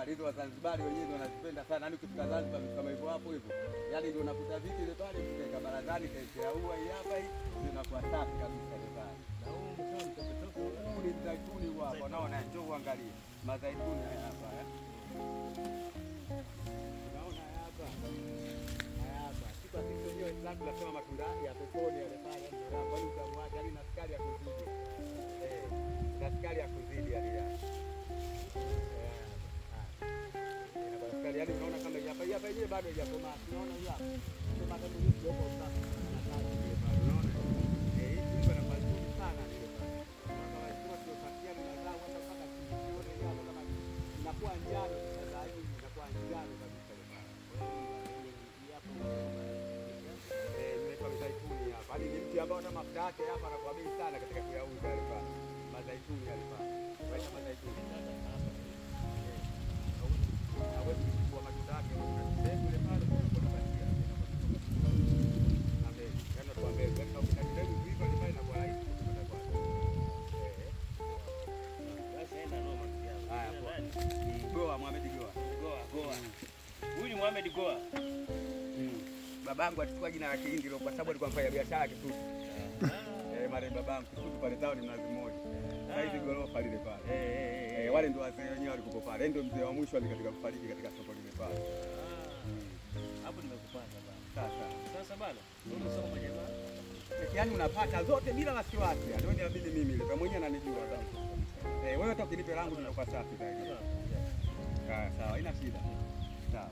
Hizo Wazanzibari wenyewe wanazipenda sana. Yaani ukifika Zanzibar kama hivyo hapo hivyo. Yaani ndio unakuta viti ile pale ukaweka barazani kaekea ua hii hapa hii zinakuwa safi kabisa ile pale. Na huu ni mzaituni hapa. Unaona njoo uangalie. Mazaituni haya hapa. Unaona hapa. Haya hapa. Siku sisi wenyewe Islam tunasema matunda ya peponi yale pale ndio hapa bali utamwacha yani na sukari ya kuzidi. Na sukari ya kuzidi yani. Yaani unaona kama hapa yenyewe bado haijakomaa. Unaona hapa. Ndio maana mimi kidogo sana. Unaona? Hii nyumba na mazuri sana ile pale. Kama sio tupatia na mazao hata mpaka tuone hapo kama inakuwa njano sasa hivi inakuwa njano kabisa ile pale. Hapo nimetoa zaituni hapa. Hadi ni mti ambao na mafuta yake hapa anakuwa bei sana katika kuyauza ile pale. Mazaituni yale pale. Wacha mazaituni sasa hapa. Hawezi kuchukua matunda yake mbegu ile pale kwa kupatia. Amen. Yana kwa mbegu. Kama kuna mbegu hivi pale pale na kwa rahisi kupata kwa. Basi enda noma kiasi. Haya poa. Goa Mohamed Goa. Goa. Huyu ni Mohamed Goa. Babangu alichukua jina la Kihindi kwa sababu alikuwa mfanya biashara Kisutu. Mare babangu Kisutu pale tao ni Mnazi Mmoja. Sasa hivi gorofa lile pale. Wale ndio wazee wenyewe walikuwa pale. Ndio mzee wa mwisho katika kufariki katika soko lile pale. Hapo nimekupata bana. Sasa bana. Ndio soko moja bana. Yaani unapata zote bila wasiwasi. Ndio niamini mimi ile. Kama mwenyewe ananijua kama. Wewe hata ukinipe langu nitakuwa safi zaidi. Sawa, haina shida. Sawa.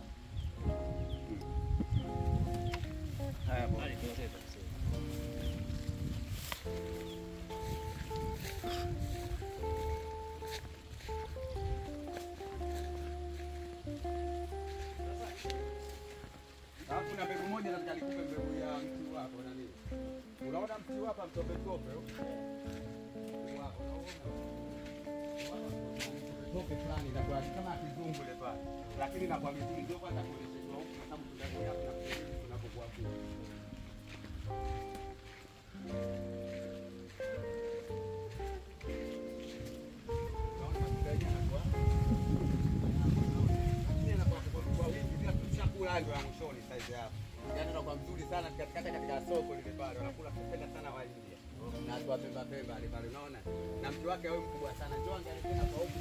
Haya bwana. Kuna mbegu moja nataka nikupe mbegu ya mti wako na nini? Unaona mti hapa mtope tope wako unaona? Tope fulani na kwa kama kizungu ile pale. Lakini na kwa miti ndio kwanza kuelekea huko kwa sababu tunataka hapa tunapokuwa kule. Ndio ya mwishoni size hapo. Yaani anakuwa mzuri sana katika soko lile pale. Wanakula kupenda sana wa India. Na watu wa Pemba ile pale unaona? Na mtu wake wewe mkubwa sana. Njoo angalia tena kwa huko.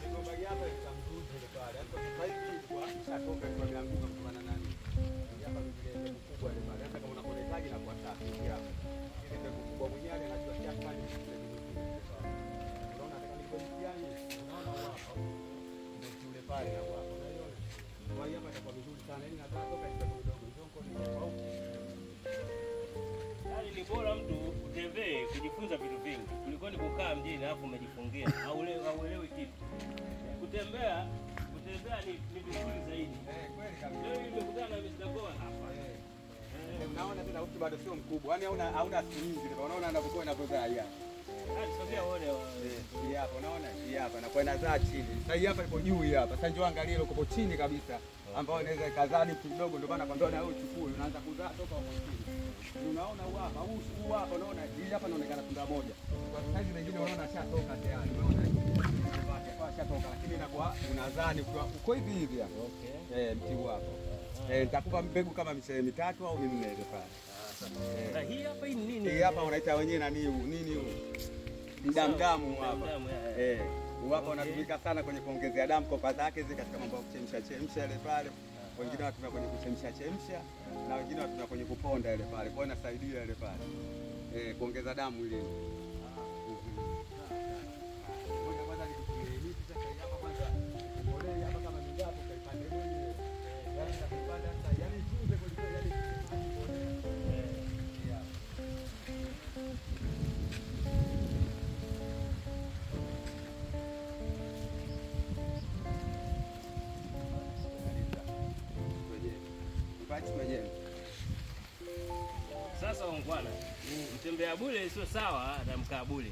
Ndio bagi hapa ni mzuri ile pale. Hapo sasa hivi kwa shatoka kwa mianguka kutokana na nani? Hapa vile mkubwa ile pale. Hata kama unakoletaji na kwa safi hapa. Ile ndio mkubwa mwenyewe anajua kiasi gani pale na hapo unaiona. Kwa hiyo hapa itakuwa vizuri sana. Yaani nataka toka kidogo kidogo. Ndio ni tofauti. Yaani ni bora mtu utembee kujifunza vitu vingi kuliko ni kukaa mjini alafu umejifungia. Hauelewi kitu. Kutembea ni vizuri zaidi. Kweli kabisa. Leo nimekutana na Mr. Goa hapa. Unaona tena huku bado sio mkubwa. Yaani hauna siku nyingi. Unaona anapokuwa inapozaa hapa. Sogea uone hii hapa unaona hii hapa na kwa inazaa chini. Sasa hii hapa ipo juu hii hapa. Sasa njoo angalia ile uko chini kabisa ambao inaweza ikazani kidogo ndio maana kwambia na wewe uchukue unaanza kuzaa toka huko chini. Unaona hapa huu hapa unaona hii hapa inaonekana tunda moja. Kwa sasa hizi nyingine unaona shatoka tayari. Unaona kwa shatoka lakini inakuwa unazani uko hivi hivi hapa. Okay. Mti huu hapa. Nitakupa mbegu kama miche mitatu au minne ile pale. Na hii hapa hii nini? Hii hapa unaita wenyewe nani huu? Nini huu? Damu hapa. Hapa unatumika sana kwenye kuongezea damu kopa zake zile katika mambo ya kuchemsha ile pale. Wengine wanatumia kwenye kuchemsha na wengine wanatumia kwenye kuponda ile pale. Kwa hiyo inasaidia ile pale. Kuongeza damu ile. Ngoja kwanza nikutumie hii sasa hapa kwanza. Mbolea hapa kama ni gapo kaipande mwenyewe. Yaani nakipanda sasa yaani tunze kwa yaani Waachi wenyewe. Sasa ongwana, mtembea bure sio sawa na mkaa bure.